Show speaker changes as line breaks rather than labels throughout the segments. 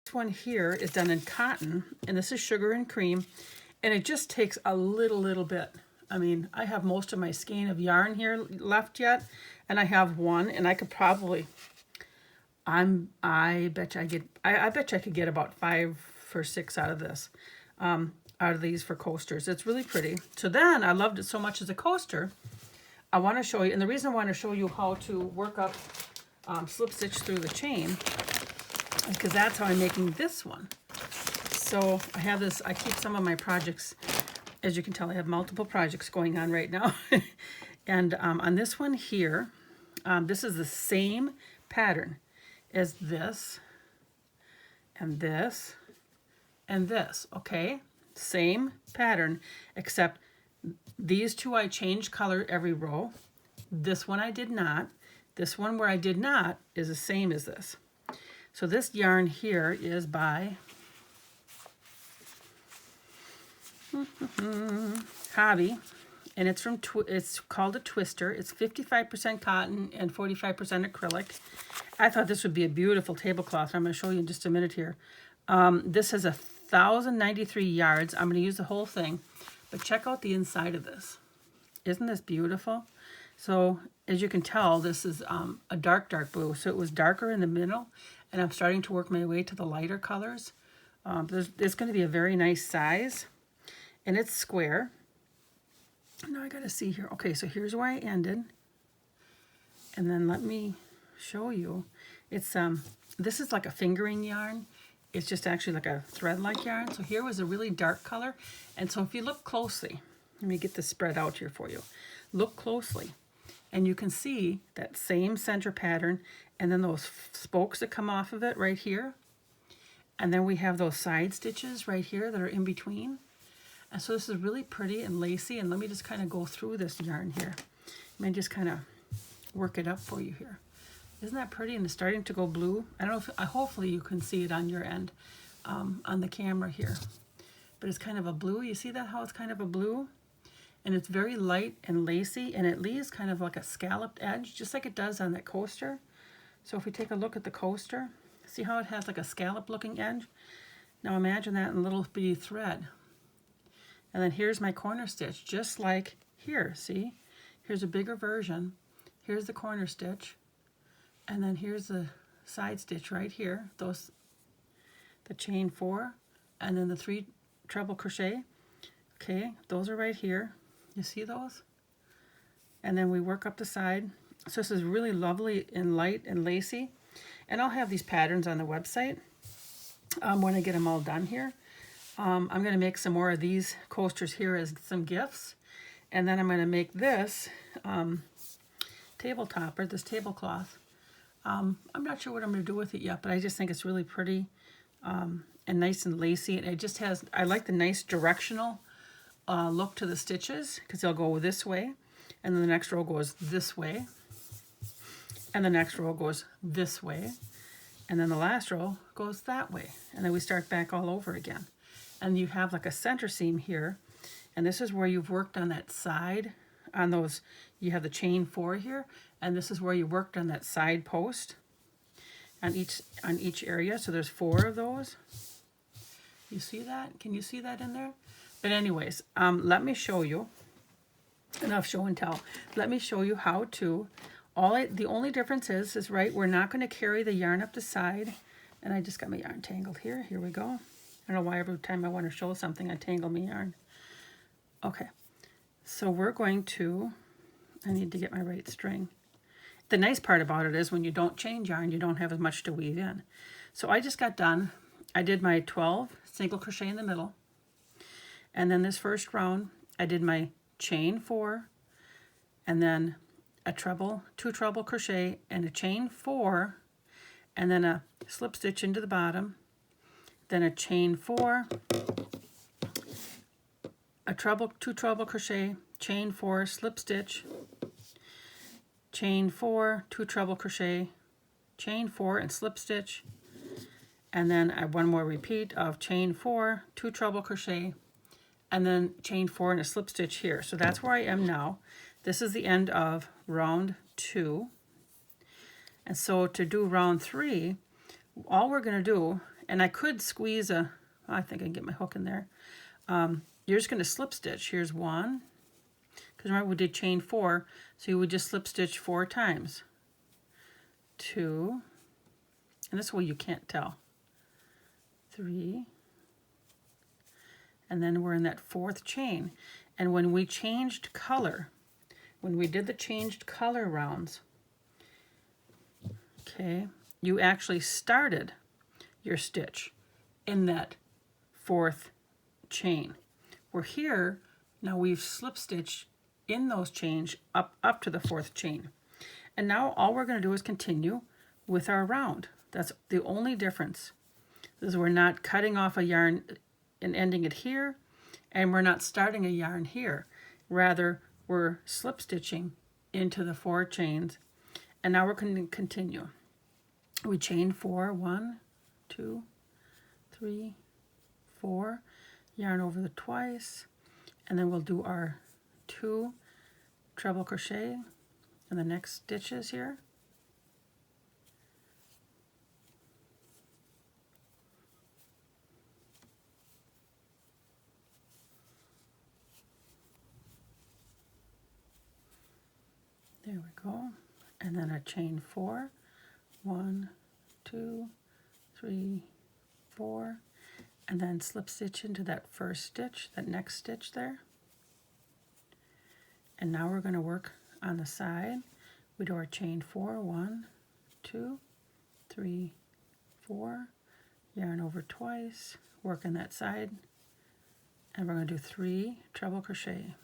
This one here is done in cotton, and this is sugar and cream, and it just takes a little bit. I mean, I have most of my skein of yarn here left yet, and I have one, and I could probably, I bet you I bet you I could get about 5 or 6 out of this, out of these for coasters. It's really pretty. So then I loved it so much as a coaster. I want to show you, and the reason I want to show you how to work up slip stitch through the chain is because that's how I'm making this one. So I have this, I keep some of my projects, as you can tell, I have multiple projects going on right now. And on this one here, this is the same pattern as this, and this, and this, okay? Same pattern, except these two I changed color every row. This one I did not. This one where I did not is the same as this. So this yarn here is by Hobby, and it's from it's called a twister. It's 55% cotton and 45% acrylic. I thought this would be a beautiful tablecloth. I'm going to show you in just a minute here. This has 1,093 yards. I'm going to use the whole thing, but check out the inside of this. Isn't this beautiful? So as you can tell, this is a dark blue. So it was darker in the middle, and I'm starting to work my way to the lighter colors. It's going to be a very nice size, and it's square. Now I got to see here. Okay, so here's where I ended, and then let me show you. It's this is like a fingering yarn. It's just actually like a thread-like yarn. So here was a really dark color, and so if you look closely, let me get this spread out here for you. Look closely, and you can see that same center pattern, and then those spokes that come off of it right here, and then we have those side stitches right here that are in between. And so this is really pretty and lacy, and let me just kind of go through this yarn here. Let me just kind of work it up for you here. Isn't that pretty? And it's starting to go blue. I don't know if, hopefully you can see it on your end, on the camera here. But it's kind of a blue. You see that, how it's kind of a blue? And it's very light and lacy, and it leaves kind of like a scalloped edge, just like it does on that coaster. So if we take a look at the coaster, see how it has like a scallop looking edge? Now imagine that in a little bitty thread. And then here's my corner stitch, just like here, see? Here's a bigger version. Here's the corner stitch. And then here's the side stitch right here, those, the chain 4, and then the 3 treble crochet. Okay, those are right here. You see those? And then we work up the side. So this is really lovely and light and lacy. And I'll have these patterns on the website when I get them all done here. I'm going to make some more of these coasters here as some gifts. And then I'm going to make this table topper, this tablecloth. I'm not sure what I'm going to do with it yet, but I just think it's really pretty and nice and lacy. And it just has, I like the nice directional look to the stitches, because they'll go this way, and then the next row goes this way, and the next row goes this way, and then the last row goes that way, and then we start back all over again. And you have like a center seam here, and this is where you've worked on that side, on those, you have the chain 4 here, and this is where you worked on that side post on each area. So there's 4 of those. You see that? Can you see that in there? But anyways, let me show you, enough show and tell. Let me show you how to, the only difference is right, we're not going to carry the yarn up the side. And I just got my yarn tangled here. Here we go. I don't know why every time I want to show something, I tangle my yarn. Okay, so we're going to, I need to get my right string. The nice part about it is when you don't change yarn, you don't have as much to weave in. So I just got done. I did my 12 single crochet in the middle. And then this first round, I did my chain 4, and then a treble, 2 treble crochet, and a chain 4, and then a slip stitch into the bottom, then a chain 4, a treble, 2 treble crochet, chain 4, slip stitch, chain 4, 2 treble crochet, chain 4, and slip stitch, and then one more repeat of chain 4, 2 treble crochet, and then chain 4 and a slip stitch here. So that's where I am now. This is the end of round 2. And so to do round 3, all we're going to do And I could squeeze I think I can get my hook in there. You're just going to slip stitch. Here's 1, because remember we did chain 4, so you would just slip stitch 4 times. 2, and this way you can't tell. 3, and then we're in that 4th chain. And when we changed color, when we did the changed color rounds, okay, you actually started your stitch in that 4th chain. We're here, now we've slip stitched in those chains up to the 4th chain. And now all we're going to do is continue with our round. That's the only difference. Is we're not cutting off a yarn and ending it here, and we're not starting a yarn here. Rather, we're slip stitching into the 4 chains. And now we're going to continue. We chain 4, 1, 2, 3, 4, yarn over the twice, and then we'll do our 2 treble crochet in the next stitches here. There we go. And then a chain 4, 1, 2, 3, 4, and then slip stitch into that first stitch, that next stitch there. And now we're going to work on the side. We do our chain 4, 1, 2, 3, 4, yarn over twice, work on that side, and we're going to do 3 treble crochet.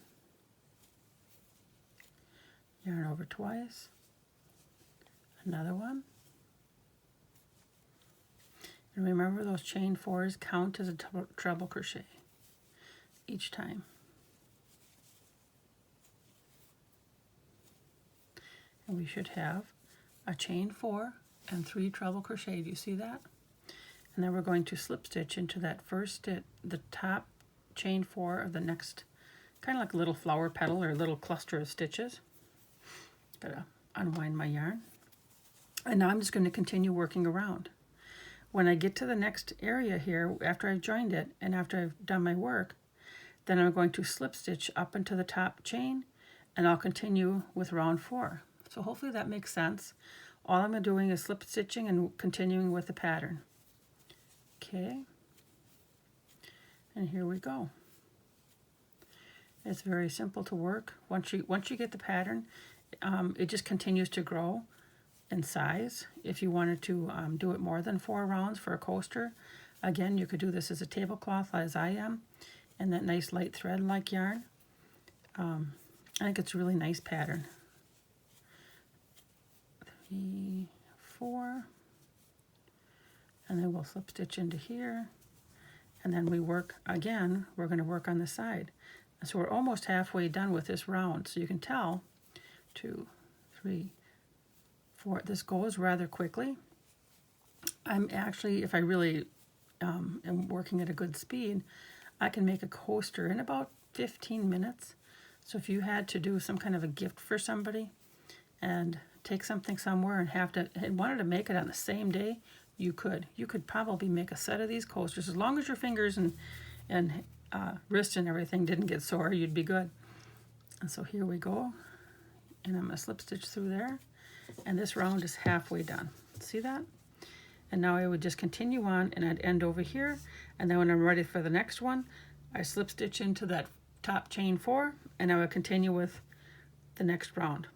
Yarn over twice, another one, and remember those chain 4s count as a treble crochet each time. And we should have a chain 4 and 3 treble crochet. Do you see that? And then we're going to slip stitch into that first stitch, the top chain 4 of the next, kind of like a little flower petal or a little cluster of stitches. Gotta unwind my yarn. And now I'm just going to continue working around. When I get to the next area here, after I've joined it and after I've done my work, then I'm going to slip stitch up into the top chain, and I'll continue with round 4. So hopefully that makes sense. All I'm doing is slip stitching and continuing with the pattern. Okay. And here we go. It's very simple to work. Once you get the pattern, it just continues to grow in size. If you wanted to do it more than 4 rounds for a coaster, again, you could do this as a tablecloth as I am, and that nice light thread like yarn. I think it's a really nice pattern. 3, 4, and then we'll slip stitch into here, and then we work again. We're going to work on the side. So we're almost halfway done with this round. So you can tell 2, 3, 4. This goes rather quickly. I'm actually, if I really am working at a good speed, I can make a coaster in about 15 minutes. So if you had to do some kind of a gift for somebody and take something somewhere and wanted to make it on the same day, you could. You could probably make a set of these coasters. As long as your fingers and wrist and everything didn't get sore, you'd be good. And so here we go. And I'm going to slip stitch through there. And this round is halfway done. See that? And now I would just continue on, and I'd end over here. And then when I'm ready for the next one, I slip stitch into that top chain 4, and I would continue with the next round.